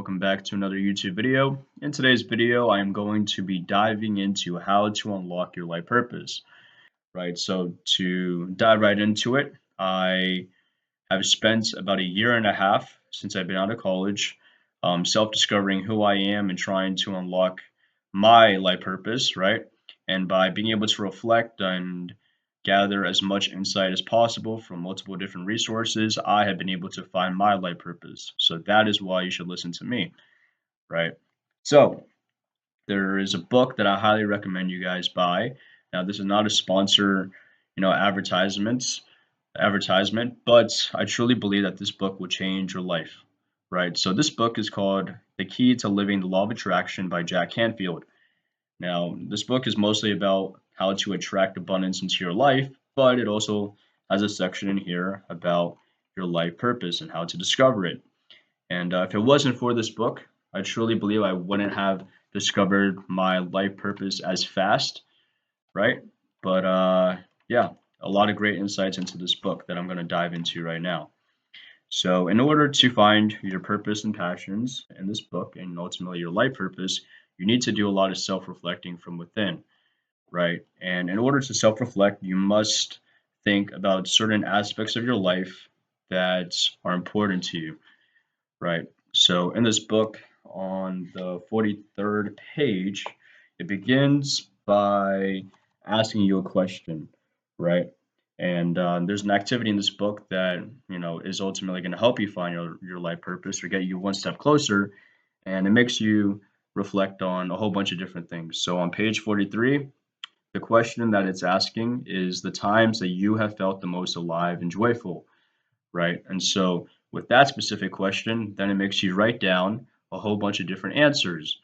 welcome back to another YouTube video. In today's video, I am going to be diving into how to unlock your life purpose, right? So to dive right into it, I have spent about a year and a half since I've been out of college, self-discovering who I am and trying to unlock my life purpose, right? And by being able to reflect and gather as much insight as possible from multiple different resources, I have been able to find my life purpose. So that is why you should listen to me, right? So there is a book that I highly recommend you guys buy. Now, this is not a sponsor, advertisement, but I truly believe that this book will change your life, right? So this book is called The Key to Living the Law of Attraction by Jack Canfield. Now, this book is mostly about how to attract abundance into your life, but it also has a section in here about your life purpose and how to discover it. And if it wasn't for this book, I truly believe I wouldn't have discovered my life purpose as fast, right? But yeah, a lot of great insights into this book that I'm going to dive into right now. So, in order to find your purpose and passions in this book and ultimately your life purpose, you need to do a lot of self reflecting from within, right? And in order to self reflect, you must think about certain aspects of your life that are important to you, right? So, in this book, on the 43rd page, it begins by asking you a question, right? And there's an activity in this book that is ultimately going to help you find your life purpose or get you one step closer, and it makes you reflect on a whole bunch of different things. So on page 43, the question that it's asking is the times that you have felt the most alive and joyful, right? And so with that specific question, then it makes you write down a whole bunch of different answers,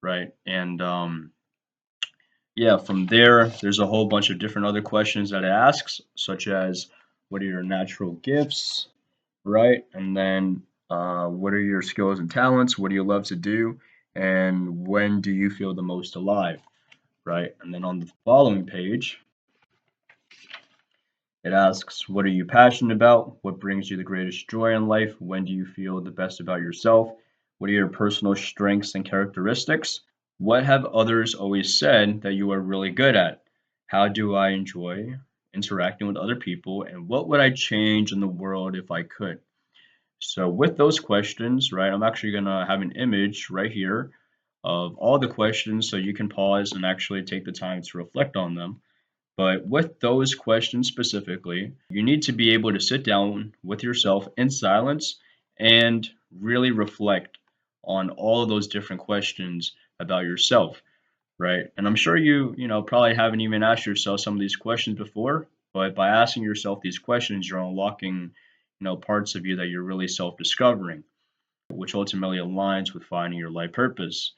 right? And yeah, from there, there's a whole bunch of different other questions that it asks, such as what are your natural gifts, right? And then what are your skills and talents? What do you love to do? And when do you feel the most alive, right? And then on the following page, it asks, what are you passionate about? What brings you the greatest joy in life? When do you feel the best about yourself? What are your personal strengths and characteristics? What have others always said that you are really good at? How do I enjoy interacting with other people? And what would I change in the world if I could? So with those questions, right, I'm actually going to have an image right here of all the questions so you can pause and actually take the time to reflect on them. But with those questions specifically, you need to be able to sit down with yourself in silence and really reflect on all of those different questions about yourself, right? And I'm sure you probably haven't even asked yourself some of these questions before, but by asking yourself these questions, you're unlocking, parts of you that you're really self-discovering, which ultimately aligns with finding your life purpose.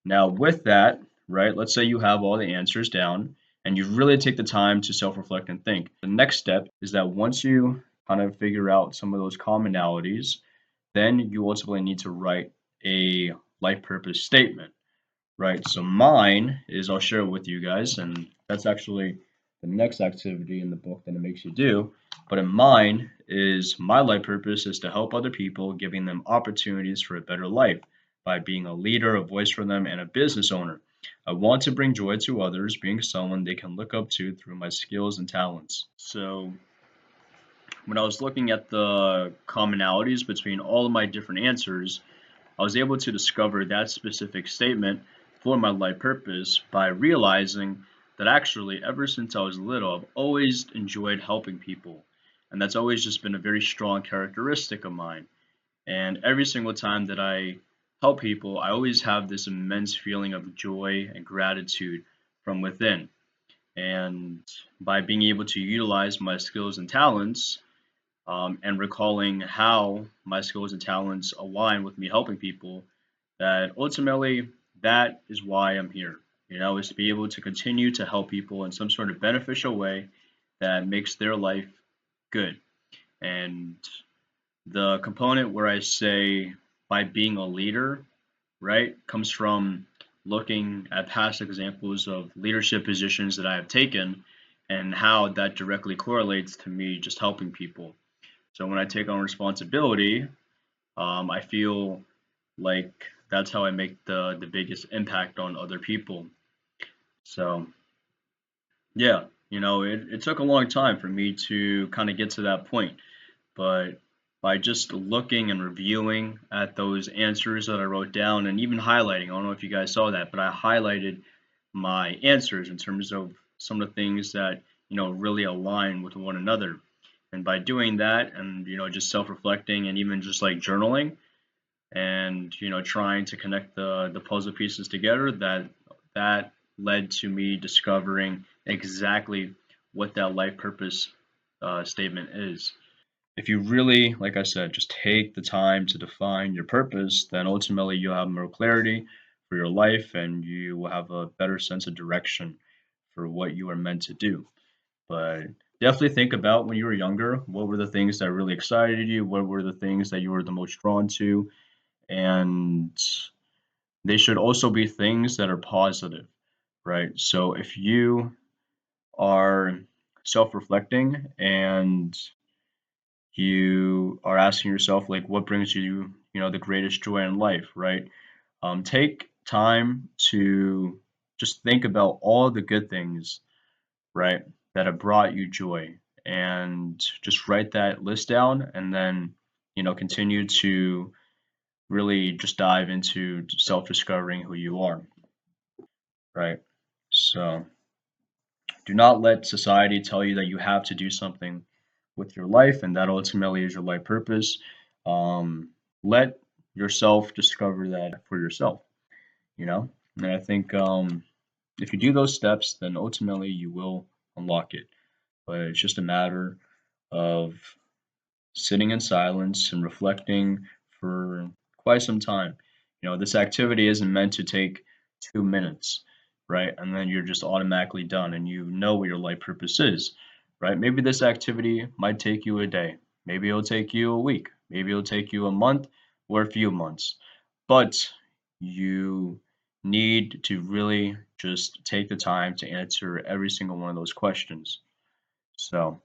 Now, with that, right, let's say you have all the answers down and you really take the time to self reflect and think. The next step is that once you kind of figure out some of those commonalities, then you ultimately need to write a life purpose statement, right? So mine is, I'll share it with you guys, and that's actually the next activity in the book that it makes you do. But in mine is my life purpose is to help other people, giving them opportunities for a better life by being a leader, a voice for them, and a business owner. I want to bring joy to others, being someone they can look up to through my skills and talents. So when I was looking at the commonalities between all of my different answers, I was able to discover that specific statement for my life purpose by realizing that actually, ever since I was little, I've always enjoyed helping people. And that's always just been a very strong characteristic of mine. And every single time that I help people, I always have this immense feeling of joy and gratitude from within. And by being able to utilize my skills and talents, and recalling how my skills and talents align with me helping people, that ultimately that is why I'm here. Is to be able to continue to help people in some sort of beneficial way that makes their life good. And the component where I say by being a leader, right, comes from looking at past examples of leadership positions that I have taken and how that directly correlates to me just helping people. So when I take on responsibility, I feel like that's how I make the biggest impact on other people. So yeah, it took a long time for me to kind of get to that point, but by just looking and reviewing at those answers that I wrote down and even highlighting, I don't know if you guys saw that, but I highlighted my answers in terms of some of the things that, really align with one another. And by doing that and, just self-reflecting and even just like journaling and, trying to connect the puzzle pieces together, that led to me discovering exactly what that life purpose statement is. If you really, like I said, just take the time to define your purpose, then ultimately you'll have more clarity for your life and you will have a better sense of direction for what you are meant to do. But definitely think about when you were younger, what were the things that really excited you? What were the things that you were the most drawn to? And they should also be things that are positive, right? So if you are self reflecting and you are asking yourself like what brings you the greatest joy in life, right? Take time to just think about all the good things, right, that have brought you joy, and just write that list down, and then continue to really just dive into self-discovering who you are, right? So do not let society tell you that you have to do something with your life and that ultimately is your life purpose. Um, let yourself discover that for yourself, you know? And I think if you do those steps, then ultimately you will unlock it. But it's just a matter of sitting in silence and reflecting for quite some time. This activity isn't meant to take 2 minutes, right? And then you're just automatically done and you know what your life purpose is, right? Maybe this activity might take you a day. Maybe it'll take you a week. Maybe it'll take you a month or a few months. But you need to really just take the time to answer every single one of those questions. So,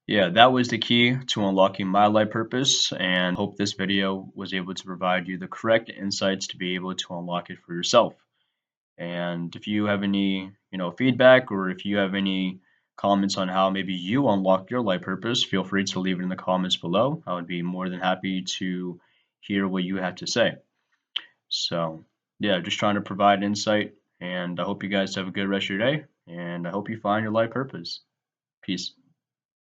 yeah, that was the key to unlocking my life purpose, and hope this video was able to provide you the correct insights to be able to unlock it for yourself. And if you have any, feedback, or if you have any comments on how maybe you unlocked your life purpose, feel free to leave it in the comments below. I would be more than happy to hear what you have to say. So, yeah, just trying to provide insight, and I hope you guys have a good rest of your day, and I hope you find your life purpose. Peace.